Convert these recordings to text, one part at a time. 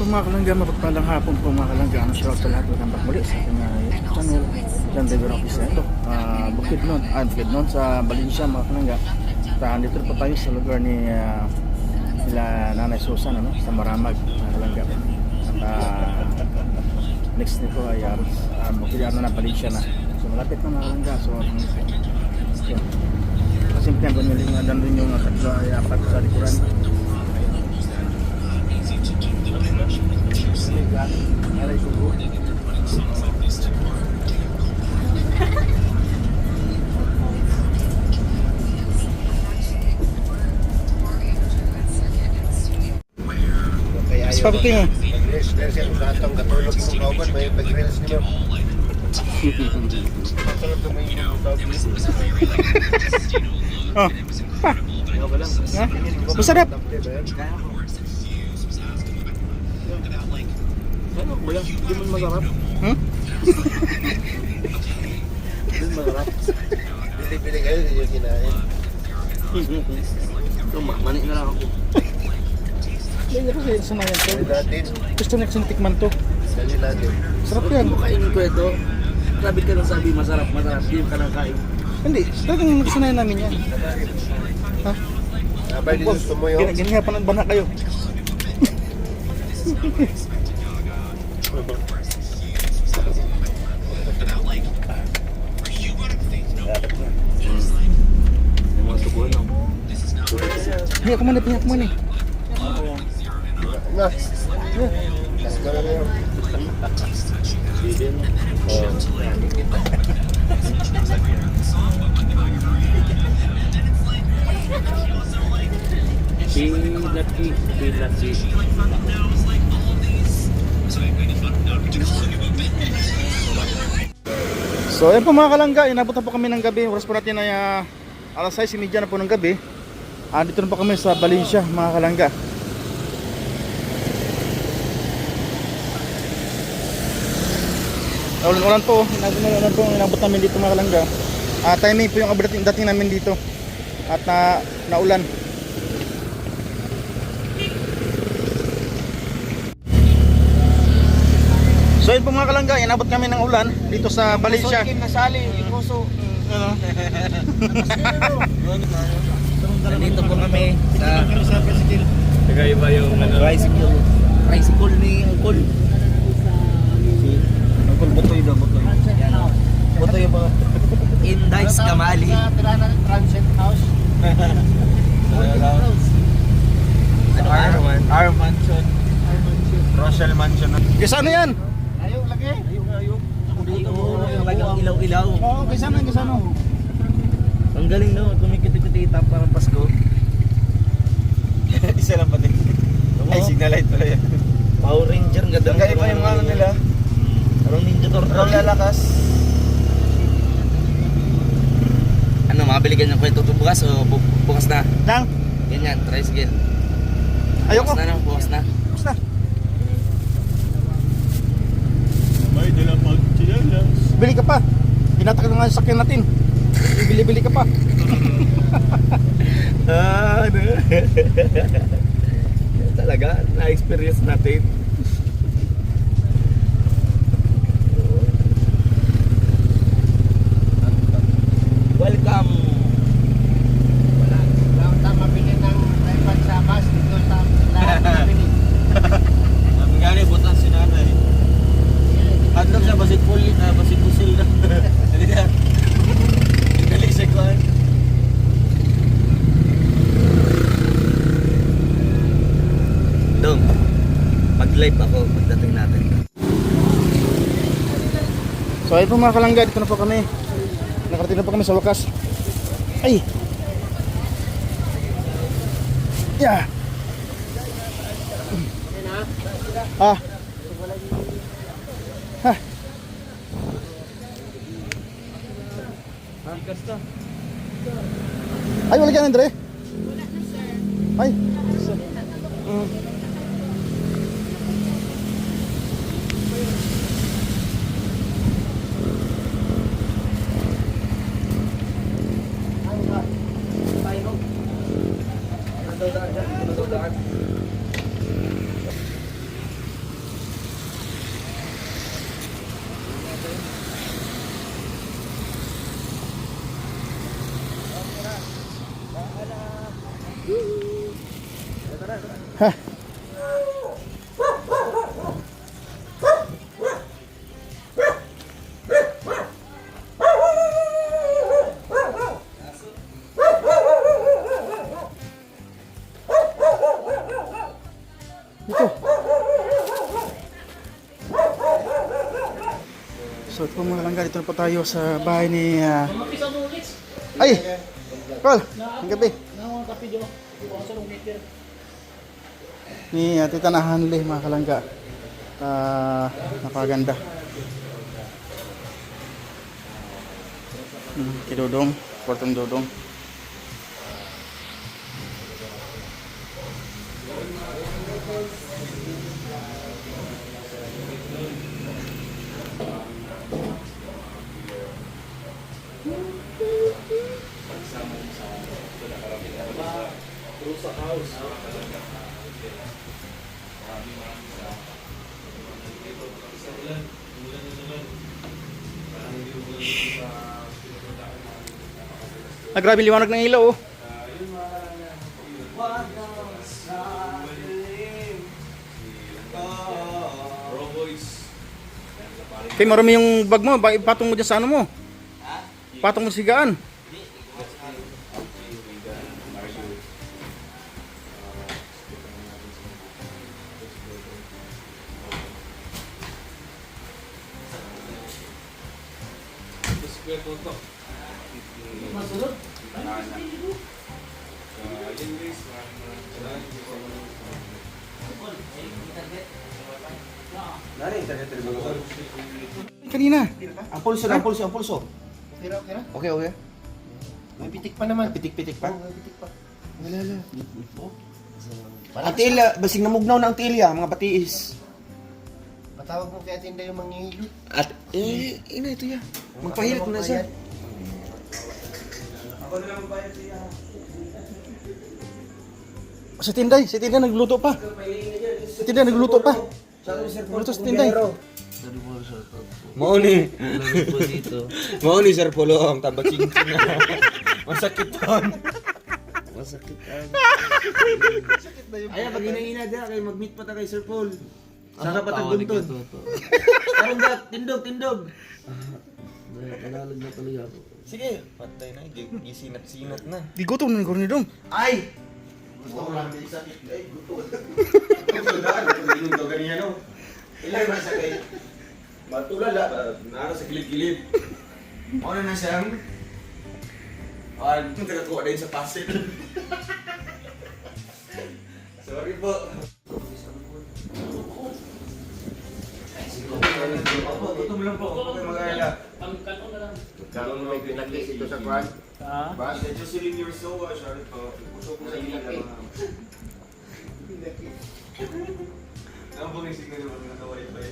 po mga kalangga, mapagpalang hapon po mga kalangga. Ano siya sa lahat, welcome back muli sa aking channel John River Office na ito, Bukidnon sa Valencia mga kalangga. Dito pa tayo sa lugar ni nila Nanay Susan, ano, sa Maramag mga kalangga. At next nito ay Bukidnon na Valencia na. So malapit na mga kalangga. So simple ang bumili nga doon yung tatlo ay apat sa likuran. Aray ko po. Sabi mo. Dari siya kung katong katulog mo kauban may pag-reels niyo. Katulog mo yung kauban. Oh. Masarap. Ano mo lang? Hindi mo masarap. Hindi masarap. Pili-pili kayo yung kinain. Mani na lang ako. Hindi ko kasi sanayan to. Dali natin. Gusto na kasi natikman to. Dali natin. Sarap yan. Kainin ko ito. Sabi ka nang sabi masarap. Hindi ka nang kain. Hindi, talagang nagsanayan namin yan. Ha? Abay, di gusto mo yun. Ganyan pa na kayo. Yung mga tubuhan lang. Piyak mo na. Na. Kasi ka na yun. Bibin. Pilati. So ayun po mga kalangga, inabot na po kami ng gabi. Oras po natin ay alas 6:30 na po ng gabi. Dito na po kami sa Valencia mga kalangga. Ulan po, inabot namin dito mga kalangga. Timing po yung dating namin dito. At naulan. So yun po mga kalangga, inabot kami ng ulan dito sa Valencia. Nasali, yung puso. Ano? Nandito po kami sa Nagaiba yung tricycle ni Uncle. Uncle Butoy daw, Butoy. Buto yung mga Indies Kamali. Transit house. Our Mansion. Rochelle Mansion. Kasi ano yan? Ayaw lagi. Ayaw. Talagang ilaw-ilaw. Oo, kasi ano? Ang galing no, kumikita-kita parang Pasko. Isa lang pati. Ay, signal light pala yan. Power Ranger, ang ganda. Nagkaiba yung ano nila. Parang Ninja Turtle. Ang lalakas. Ano, mabili ka ng kwento bukas o bukas na? Nang? Ganyan, tricycle. Ayoko. Bukas na. Basta. May dala pagchilalas. Bili ka pa. Pinatak na nga yung sakyan natin. Bili ka pa. Ano? Talaga, na-experience natin. Welcome. Wala tayong mabili ng iPad sa bus dito sa lahat mabili. Sabi nga rin, butas si nanay. Hadlok siya, basit pusil na. Dali na. Dali siya ko. Dong, mag-live ako pagdating natin. So ayun po mga kalangga, dito na po kami. Nakarating na po kami sa wakas. Ay! Yeah! Ah! Ha! Ay, wala ka, Andre? Ay! Ito. So ito mga kalangga, dito na po tayo sa bahay ni... Ay! Call! Ang gabi. Ni Tita Nahanli mga kalangga. Napakaganda. Kay Dodong. Kwartong Dodong. Grabe liwanag ng ilaw oh. Kay marami yung bag mo, patong mo dyan sa ano mo. Patong mo sa higaan. Kanina. Ang pulso na, ang pulso, ang pulso. Okay ra, okay ra. Okay, okay. May pitik pa naman. Pitik-pitik pa. Oo, may pitik pa. Wala. Ang tiilya, basig namugnaw na ang tiilya, mga batiis. Patawag mo kaya tinda yung manghihilot. At, ina ito ya. Magpahilot mo na siya. Si Tinday nagluto pa. Si Tinday nagluto pa. Nagluto si Tinday. Mau ni. Mau ni Sir Polo ang tambak cincin na. Masakit ton. Masakit ang. Ay, pag ina dia kay mag-meet pa ta kay Sir Paul. Saka pa tag bunton. Karon ba tindog. Kanalag na tuloy ako. Sige, patay na, gisinat-sinat na. Di gutom na ni Cornidong. Ay! Gusto ko lang din sakit. Ay, gusto. Gusto daan, hindi ko ganyan no. Ilay man sa kay. Matulala, nara sa gilid-gilid. Ano na siyang? Yung tagakuha din sa pasit. Sorry po. Opo, gutom lang po. Okay, mag-alala. Karon may pinakis ito sa kwan. Bas, Jocelyn, you're so sorry po. Puso ko sa inyo lang. Ang buong signal yung mga naka-wifi.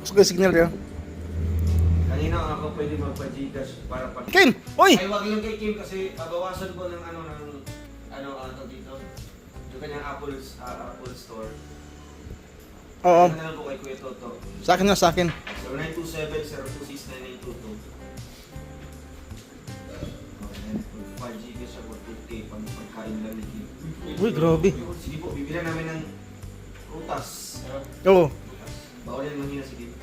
Gusto ko signal niya. Kanina ako pwede magpa-Gcash para pa. Kim! Oy! Ay, wag lang kay Kim kasi babawasan ko ng ano dito. Yung kanyang Apple Store. Oo. Ano na lang po kay Kuya Toto. Sa akin na, sa akin. 0927-026-9922. 5 Gcash ako 2K pagkain lang ni Kim. Uy, grabe. Sige po, bibilan namin ng prutas. Oo. Bawal yan mahina si Kim.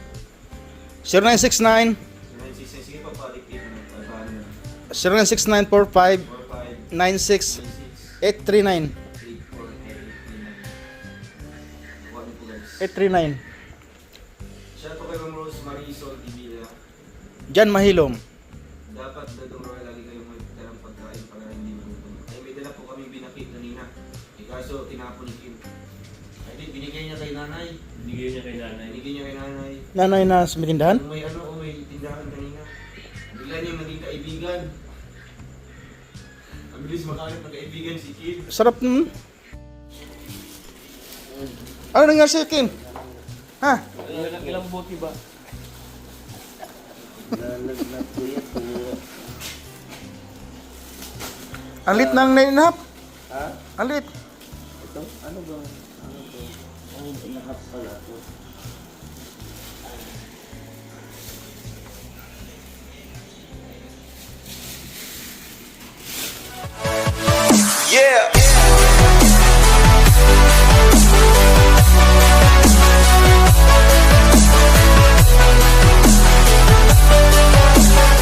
0969 Sige pa, pa-dictate na. Paano na. 096945 45 96 86 839 839 Shout out kay Ma'am Rose Marisol Divila. Jan Mahilom. Dapat dadong roy lagi kayong may dalang pagkain para hindi magutom. Ay may dala po kami binakit kanina. Kaso tinapon ni Kim. Ay di, binigay niya kay nanay. Binigay niya kay nanay. Nanay na sa tindahan. Kung may tindahan kanina. Bigla niya maging kaibigan. Ang bilis makahanap ng kaibigan si Kim. Sarap nun. Ano nangyari sa'yo, Kim? Ha? Ilang bote ba? Ang lit ng 9.5. Ha? Ang lit. Ito? Ano ba? Ano to? Ang pinahap pala to. Yeah.